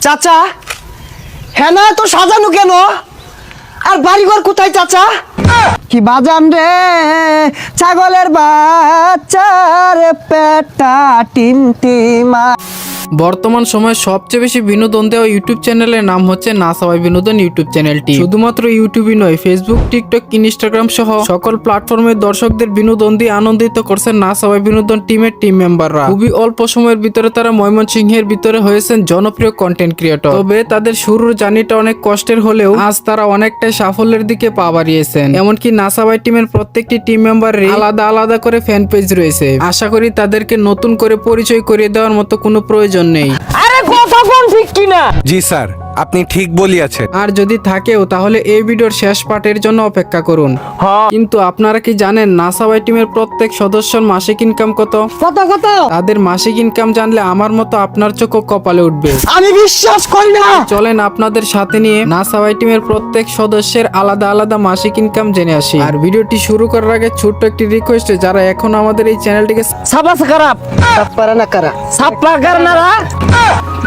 চাচা হ্যাঁ না তো সাজানো কেন? আর বাড়িঘর কোথায় চাচা? কি বাজান রে ছাগলের বাচ্চার পেটা টিমটিমা। বর্তমান সময়ে সবচেয়ে বেশি বিনোদন দেওয়া ইউটিউব চ্যানেলের নাম হচ্ছে না সবাই বিনোদন ইউটিউব চ্যানেলটি। শুধুমাত্র ইউটিউবই নয়, ফেসবুক, টিকটক, ইনস্টাগ্রাম সহ সকল প্ল্যাটফর্মের দর্শকদের বিনোদন দিয়ে আনন্দিত করছে না সবাই বিনোদন টিমের টিম মেম্বাররা। খুবই অল্প সময়ের ভিতরে তারা ময়মনসিংহের ভিতরে হয়েছেন জনপ্রিয় কন্টেন্ট ক্রিয়েটর। তবে তাদের শুরুর জার্নিটা অনেক কষ্টের হলেও আজ তারা অনেকটাই সাফল্যের দিকে পা বাড়িয়েছেন। এমনকি না সবাই টিমের প্রত্যেকটি টিম মেম্বারের আলাদা আলাদা করে ফ্যান পেজ রয়েছে। আশা করি তাদেরকে নতুন করে পরিচয় করিয়ে দেওয়ার মতো কোনো প্রয়োজন নেই। আরে কথা কোন ঠিক কিনা? জি স্যার, আপনি ঠিক বলিয়াছেন। আর যদি থাকেও তাহলে এই ভিডিওর শেষ পার্টের জন্য অপেক্ষা করুন। কিন্তু আপনারা কি জানেন না সবাই টিমের প্রত্যেক সদস্যর মাসিক ইনকাম কত? কত কত? তাদের মাসিক ইনকাম জানলে আমার মতো আপনার চোখও কপালে উঠবে। আমি বিশ্বাস করি না। চলেন আপনাদের সাথে নিয়ে না সবাই টিমের প্রত্যেক সদস্যের আলাদা আলাদা মাসিক ইনকাম জেনে আসি। আর ভিডিওটি শুরু করার আগে ছোট্ট একটি রিকোয়েস্ট, যারা এখন আমাদের এই চ্যানেলটিকে সাবাস খারাপ পারে না কারা সাপলা কারনারা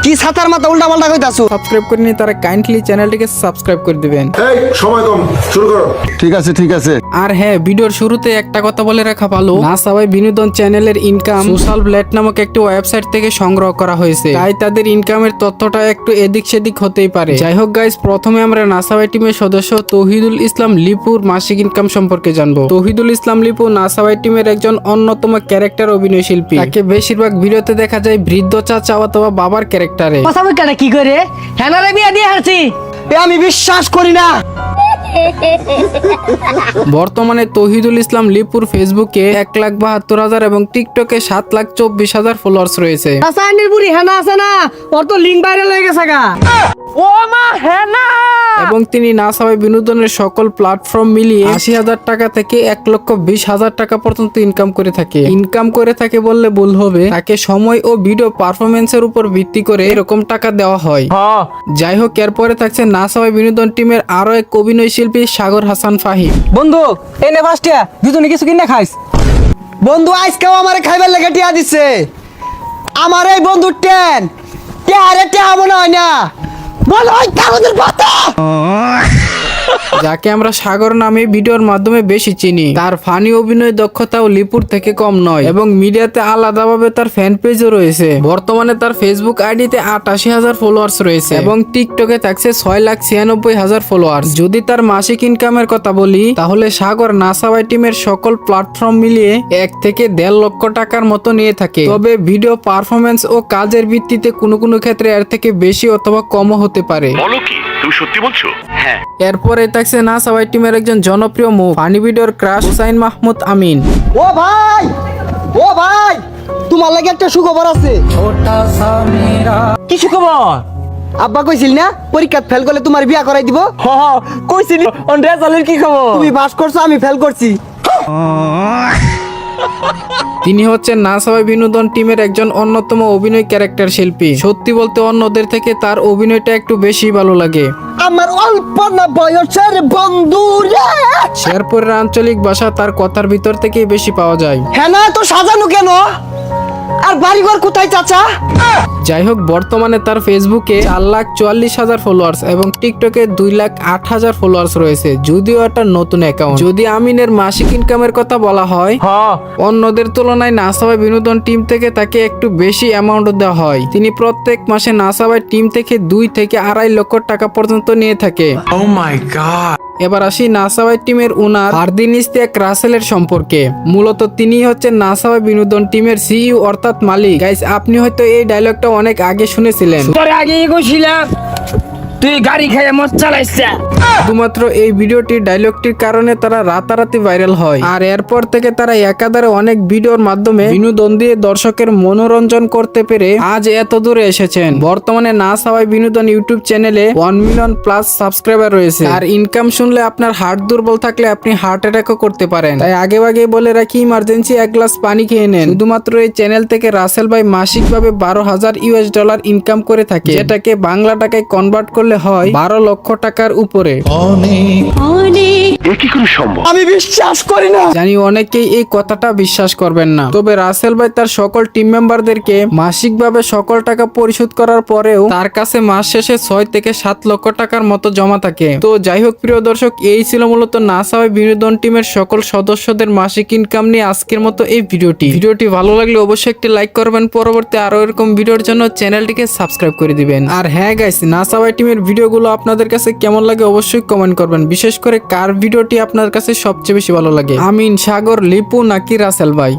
কি ছাতার মাথা উল্টা পাল্টা কইতাছো? সাবস্ক্রাইব করেনি তারা কাইন্ডলি চ্যানেলটিকে সাবস্ক্রাইব করে দিবেন। এই সময় কম, শুরু করো। ঠিক আছে ঠিক আছে। আর হ্যাঁ, ভিডিওর শুরুতে একটা কথা বলে রাখা ভালো, না সবাই বিনোদন চ্যানেলের ইনকাম সোশ্যাল ব্লেড নামক একটি ওয়েবসাইট থেকে সংগ্রহ করা হয়েছে, তাই তাদের ইনকামের তথ্যটা একটু এদিক সেদিক হতেই পারে। যাই হোক গাইস, প্রথমে আমরা না সবাই টিমের সদস্য তৌহিদুল ইসলাম লিপুর মাসিক ইনকাম সম্পর্কে জানবো। তৌহিদুল ইসলাম লিপু না সবাই টিমের একজন অন্যতম ক্যারেক্টার অভিনয় শিল্পী। তাকে বেশিরভাগ ভিডিওতে দেখা যায় বৃদ্ধ চাচা অথবা বাবার ক্যারেক্টারে। কথা বলতে কি করে হ্যানারে বিয়া দিয়ে হাসি? আমি বিশ্বাস করি না। বর্তমানে তৌহিদুল ইসলাম লিপুর ফেসবুকে 1,72,000 এবং টিকটকে 7,24,000 ফলোয়ার্স রয়েছে। রাসায়নিক বুড়ি হেনা আছে না, ওর তো লিঙ্ক ভাইরাল হয়ে গেছে গা। ও মা হেনা। এবং তিনি না সবাই বিনোদনের সকল প্ল্যাটফর্ম মিলিয়ে 80,000 টাকা থেকে 1,20,000 টাকা পর্যন্ত ইনকাম করে থাকে বললে ভুল হবে। তাকে সময় ও ভিডিও পারফরমেন্সের উপর ভিত্তি করে এরকম টাকা দেওয়া হয়। যাই হোক, এরপরে থাকছে না সবাই বিনোদন টিমের আরো এক অভিনয় শিল্পী সাগর হাসান ফাহিম। বন্ধু এনে ফাস্টিয়া দুজনে কিছু কিনে খাইস। বন্ধু আজকেও আমারে খাইবার লেগে টিয়া দিছে। আমার এই বন্ধু টেন টিয়ারে টিয়া মনে হয় না, বলো ওই কাগজের পাতা। যাকে আমরা সাগর নামে ভিডিওর মাধ্যমে বেশি চিনি, তার ফানি অভিনয় দক্ষতাও লিপুর থেকে কম নয় এবং মিডিয়াতে আলাদাভাবে তার ফ্যান পেজও রয়েছে। বর্তমানে তার ফেসবুক আইডিতে 88,000 ফলোয়ার্স রয়েছে এবং টিকটকে থাকছে 6,96,000 ফলোয়ার্স। যদি তার মাসিক ইনকামের কথা বলি, তাহলে সাগর না সবাই টিমের সকল প্ল্যাটফর্ম মিলিয়ে 1 থেকে 1.5 লক্ষ টাকার মতো নিয়ে থাকে। তবে ভিডিও পারফরমেন্স ও কাজের ভিত্তিতে কোনো ক্ষেত্রে এর থেকে বেশি অথবা কমও হতে পারে। বলো কি, তুমি সত্যি বলছো? হ্যাঁ। এরপরে থাকছে না সবাই টিমের একজন জনপ্রিয় মুখ ফানি ভিডিওর ক্রাশ হুসাইন মাহমুদ আমিন। ও ভাই তোমার লাগে একটা সুখবর আছে। কি সুখবর? আব্বা কইছিল না পরীক্ষা ফেল করলে তোমার বিয়া করাই দিব। কইছিল অন রেজাল্টের কি খবর? তুমি পাস করছো, আমি ফেল করছি। তিনি হচ্ছেন না সবাই বিনোদন টিমের একজন অন্যতম অভিনয় ক্যারেক্টার শিল্পী। সত্যি বলতে অন্যদের থেকে তার অভিনয়টা একটু বেশি ভালো লাগে। আমার অল্প না বয়সের বন্ধু রে। শেরপুরের আঞ্চলিক ভাষা তার কথার ভিতর থেকেই বেশি পাওয়া যায়। হ্যাঁ না তো সাজানো কেন? আর বাড়িঘর কোথায় চাচা? যাই হোক, বর্তমানে তার ফেসবুকে 4,44,000 ফলোয়ার্স এবং টিকটকে 2,08,000 ফলোয়ার্স রয়েছে, যদিও এটা নতুন অ্যাকাউন্ট। যদি আমিনের মাসিক ইনকামের কথা বলা হয়, অন্যদের তুলনায় না সবাই বিনোদন টিম থেকে তাকে একটু বেশি অ্যামাউন্ট দেওয়া হয়। তিনি প্রত্যেক মাসে না সবাই টিম থেকে 2 থেকে 2.5 লক্ষ টাকা পর্যন্ত নিয়ে থাকে। ও মাই গড। এবার আসি না সবাই টিমের ওনার ফারদিন ইশতিয়াক রাসেলের সম্পর্কে। মূলত তিনি হচ্ছেন না সবাই বিনোদন টিমের সিইও অর্থাৎ মালিক। গাইস, আপনি হয়তো এই ডায়লগটা অনেক আগে শুনেছিলেন। তোরে আগে কইছিলাম তুই গাড়ি খেয়ে মদ চালাইছিস। শুধুমাত্র এই ভিডিওটির ডায়লগটির কারণে তারা রাতারাতি ভাইরাল হয়। আর এরপর থেকে তারা একাধারে অনেক ভিডিওর মাধ্যমে বিনোদন দিয়ে দর্শকের মনোরঞ্জন করতে পেরে আজ এত দূরে এসেছেন। বর্তমানে না সবাই বিনোদন ইউটিউব চ্যানেলে 1 মিলিয়ন প্লাস সাবস্ক্রাইবার রয়েছে। আর ইনকাম শুনলে আপনার হার্ট দুর্বল থাকলে আপনি হার্ট অ্যাটাকও করতে পারেন। তাই আগে বলে রাখি, ইমার্জেন্সি 1 গ্লাস পানি খেয়ে নেন। শুধুমাত্র এই চ্যানেল থেকে রাসেল ভাই মাসিকভাবে $12,000 ইনকাম করে থাকে, যেটাকে বাংলা টাকায় কনভার্ট করলে করলে হয় 12 লক্ষ টাকার উপরে। এ কি করে সম্ভব? আমি বিশ্বাস করি না। জানি অনেকেই এই কথাটা বিশ্বাস করবেন না, তবে রাসেল ভাই তার সকল টিম মেম্বারদেরকে মাসিকভাবে সকল টাকা পরিশোধ করার পরেও তার কাছে মাস শেষে 6 থেকে 7 লক্ষ টাকার মতো জমা থাকে। তো যাই হোক প্রিয় দর্শক, এই ছিল মূলত নাসাওয়াই বিনোদন টিমের সকল সদস্যদের মাসিক ইনকাম নিয়ে আজকের মতো এই ভিডিওটি ভালো লাগলে অবশ্যই একটি লাইক করবেন, পরবর্তী আরো এরকম ভিডিওর জন্য চ্যানেলটিকে সাবস্ক্রাইব করে দিবেন। আর হ্যাঁ গাইস, নাসাওয়াই টিমের ভিডিওগুলো আপনাদের কাছে কেমন লাগে অবশ্যই কমেন্ট করবেন, বিশেষ করে কার ভিডিওটি আপনার কাছে সবচেয়ে বেশি ভালো লাগে, আমিন, সাগর, লিপু নাকি রাসেল ভাই।